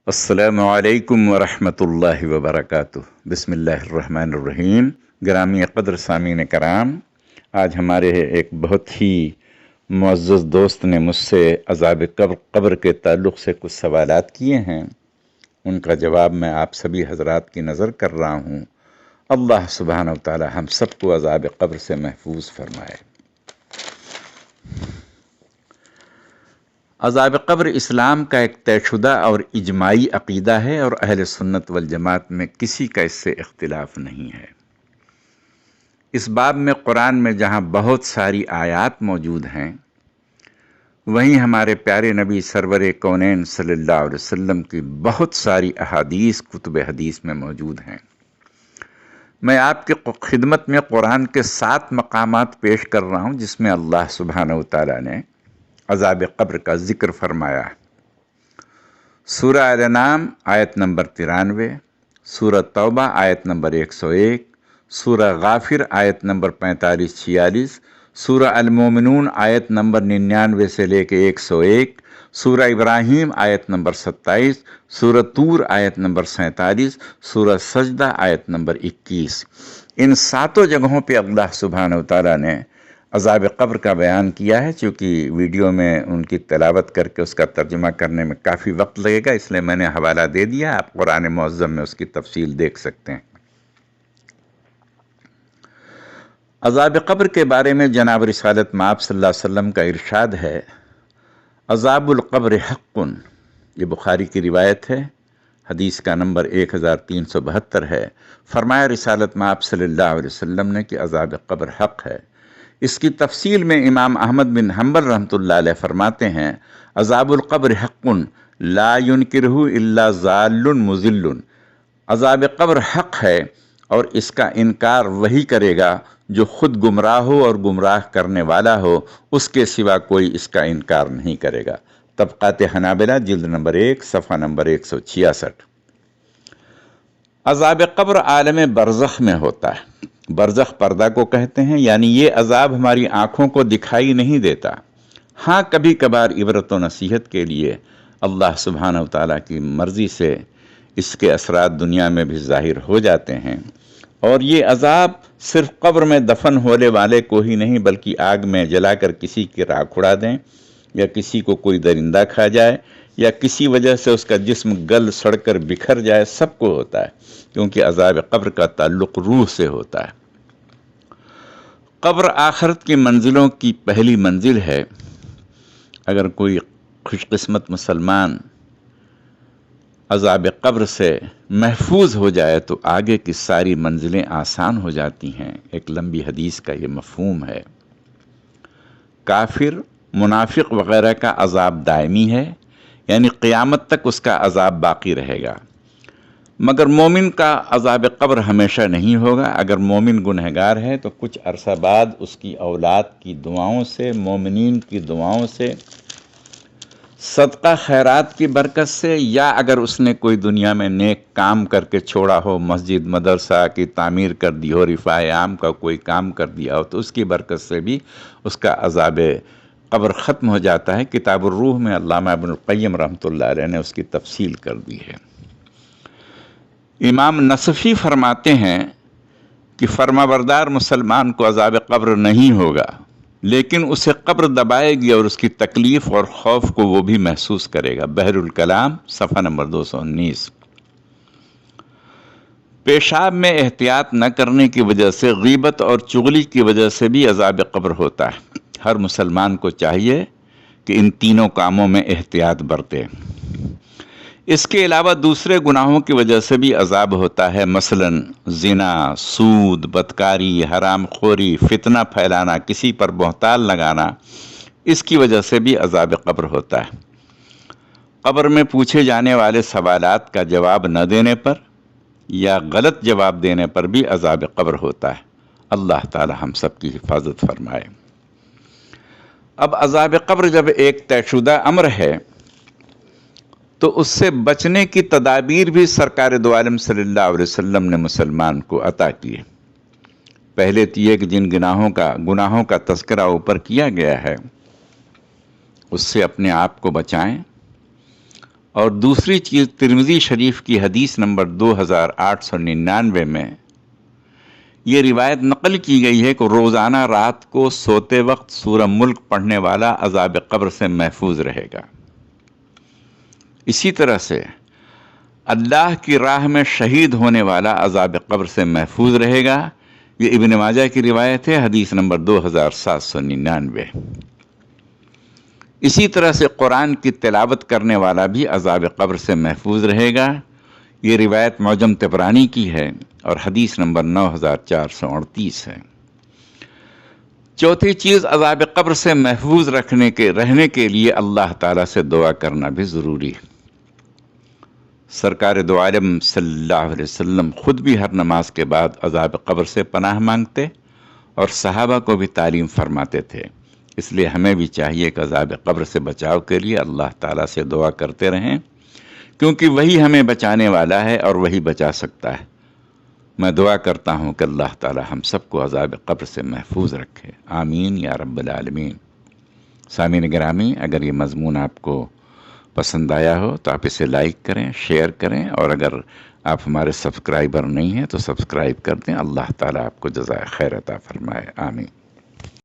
السلام علیکم ورحمۃ اللہ وبرکاتہ۔ بسم اللہ الرحمن الرحیم۔ گرامی قدر سامعین کرام، آج ہمارے ایک بہت ہی معزز دوست نے مجھ سے عذاب قبر کے تعلق سے کچھ سوالات کیے ہیں، ان کا جواب میں آپ سبھی حضرات کی نظر کر رہا ہوں۔ اللہ سبحانہ و تعالی ہم سب کو عذاب قبر سے محفوظ فرمائے۔ عذاب قبر اسلام کا ایک طے شدہ اور اجماعی عقیدہ ہے، اور اہل سنت والجماعت میں کسی کا اس سے اختلاف نہیں ہے۔ اس باب میں قرآن میں جہاں بہت ساری آیات موجود ہیں، وہیں ہمارے پیارے نبی سرور کونین صلی اللہ علیہ وسلم کی بہت ساری احادیث کتب حدیث میں موجود ہیں۔ میں آپ کی خدمت میں قرآن کے 7 مقامات پیش کر رہا ہوں جس میں اللہ سبحانہ و تعالی نے عذاب قبر کا ذکر فرمایا۔ سورہ الانعام آیت نمبر 93، سورہ توبہ آیت نمبر 101، سورہ غافر آیت نمبر 45-46، سورہ المومنون آیت نمبر 99 سے لے کے 101، سورہ ابراہیم آیت نمبر 27، سورہ طور آیت نمبر 47، سورہ سجدہ آیت نمبر 21۔ ان 7 جگہوں پہ اللہ سبحانہ و تعالیٰ نے عذاب قبر کا بیان کیا ہے۔ چونکہ ویڈیو میں ان کی تلاوت کر کے اس کا ترجمہ کرنے میں کافی وقت لگے گا، اس لیے میں نے حوالہ دے دیا، آپ قرآن معظم میں اس کی تفصیل دیکھ سکتے ہیں۔ عذاب قبر کے بارے میں جناب رسالت مآب صلی اللہ علیہ وسلم کا ارشاد ہے، عذاب القبر حق، یہ بخاری کی روایت ہے، حدیث کا نمبر 1372 ہے۔ فرمایا رسالت مآب صلی اللہ علیہ وسلم نے کہ عذاب قبر حق ہے۔ اس کی تفصیل میں امام احمد بن حنبل رحمۃ اللہ علیہ فرماتے ہیں، عذاب القبر حق لا ينکرہ الا ضال مضل، عذاب قبر حق ہے اور اس کا انکار وہی کرے گا جو خود گمراہ ہو اور گمراہ کرنے والا ہو، اس کے سوا کوئی اس کا انکار نہیں کرے گا۔ طبقات حنابلہ جلد نمبر 1 صفحہ نمبر 166۔ عذاب قبر عالم برزخ میں ہوتا ہے۔ برزخ پردہ کو کہتے ہیں، یعنی یہ عذاب ہماری آنکھوں کو دکھائی نہیں دیتا، ہاں کبھی کبھار عبرت و نصیحت کے لیے اللہ سبحانہ و تعالیٰ کی مرضی سے اس کے اثرات دنیا میں بھی ظاہر ہو جاتے ہیں۔ اور یہ عذاب صرف قبر میں دفن ہونے والے کو ہی نہیں بلکہ آگ میں جلا کر کسی کی راکھ اڑا دیں، یا کسی کو کوئی درندہ کھا جائے، یا کسی وجہ سے اس کا جسم گل سڑ کر بکھر جائے، سب کو ہوتا ہے، کیونکہ عذاب قبر کا تعلق روح سے ہوتا ہے۔ قبر آخرت کی منزلوں کی پہلی منزل ہے۔ اگر کوئی خوش قسمت مسلمان عذاب قبر سے محفوظ ہو جائے تو آگے کی ساری منزلیں آسان ہو جاتی ہیں۔ ایک لمبی حدیث کا یہ مفہوم ہے۔ کافر، منافق وغیرہ کا عذاب دائمی ہے، یعنی قیامت تک اس کا عذاب باقی رہے گا، مگر مومن کا عذاب قبر ہمیشہ نہیں ہوگا۔ اگر مومن گنہگار ہے تو کچھ عرصہ بعد اس کی اولاد کی دعاؤں سے، مومنین کی دعاؤں سے، صدقہ خیرات کی برکت سے، یا اگر اس نے کوئی دنیا میں نیک کام کر کے چھوڑا ہو، مسجد مدرسہ کی تعمیر کر دی ہو، رفاع عام کا کوئی کام کر دیا ہو، تو اس کی برکت سے بھی اس کا عذاب قبر ختم ہو جاتا ہے۔ کتاب الروح میں علامہ ابن القیم رحمۃ اللہ علیہ نے اس کی تفصیل کر دی ہے۔ امام نصفی فرماتے ہیں کہ فرمانبردار مسلمان کو عذاب قبر نہیں ہوگا، لیکن اسے قبر دبائے گی اور اس کی تکلیف اور خوف کو وہ بھی محسوس کرے گا۔ بحر الکلام صفحہ نمبر 219۔ پیشاب میں احتیاط نہ کرنے کی وجہ سے، غیبت اور چغلی کی وجہ سے بھی عذاب قبر ہوتا ہے۔ ہر مسلمان کو چاہیے کہ ان تینوں کاموں میں احتیاط برتے۔ اس کے علاوہ دوسرے گناہوں کی وجہ سے بھی عذاب ہوتا ہے، مثلا زنا، سود، بدکاری، حرام خوری، فتنہ پھیلانا، کسی پر بہتان لگانا، اس کی وجہ سے بھی عذاب قبر ہوتا ہے۔ قبر میں پوچھے جانے والے سوالات کا جواب نہ دینے پر یا غلط جواب دینے پر بھی عذاب قبر ہوتا ہے۔ اللہ تعالی ہم سب کی حفاظت فرمائے۔ اب عذاب قبر جب ایک طے شدہ امر ہے تو اس سے بچنے کی تدابیر بھی سرکار دو عالم صلی اللہ علیہ وسلم نے مسلمان کو عطا کی ہے۔ پہلے تو یہ کہ جن گناہوں کا تذکرہ اوپر کیا گیا ہے اس سے اپنے آپ کو بچائیں، اور دوسری چیز ترمذی شریف کی حدیث نمبر 2899 میں یہ روایت نقل کی گئی ہے کہ روزانہ رات کو سوتے وقت سورہ ملک پڑھنے والا عذاب قبر سے محفوظ رہے گا۔ اسی طرح سے اللہ کی راہ میں شہید ہونے والا عذاب قبر سے محفوظ رہے گا۔ یہ ابن ماجہ کی روایت ہے، حدیث نمبر 2799۔ اسی طرح سے قرآن کی تلاوت کرنے والا بھی عذاب قبر سے محفوظ رہے گا۔ یہ روایت معجم طبرانی کی ہے اور حدیث نمبر 9438 ہے۔ چوتھی چیز، عذاب قبر سے محفوظ رہنے کے لیے اللہ تعالیٰ سے دعا کرنا بھی ضروری ہے۔ سرکار دو عالم صلی اللہ علیہ وسلم خود بھی ہر نماز کے بعد عذاب قبر سے پناہ مانگتے اور صحابہ کو بھی تعلیم فرماتے تھے۔ اس لیے ہمیں بھی چاہیے کہ عذاب قبر سے بچاؤ کے لیے اللہ تعالیٰ سے دعا کرتے رہیں، کیونکہ وہی ہمیں بچانے والا ہے اور وہی بچا سکتا ہے۔ میں دعا کرتا ہوں کہ اللہ تعالیٰ ہم سب کو عذاب قبر سے محفوظ رکھے، آمین یا رب العالمین۔ سامعین گرامی، اگر یہ مضمون آپ کو پسند آیا ہو تو آپ اسے لائک کریں، شیئر کریں، اور اگر آپ ہمارے سبسکرائبر نہیں ہیں تو سبسکرائب کر دیں۔ اللہ تعالیٰ آپ کو جزائے خیر عطا فرمائے، آمین۔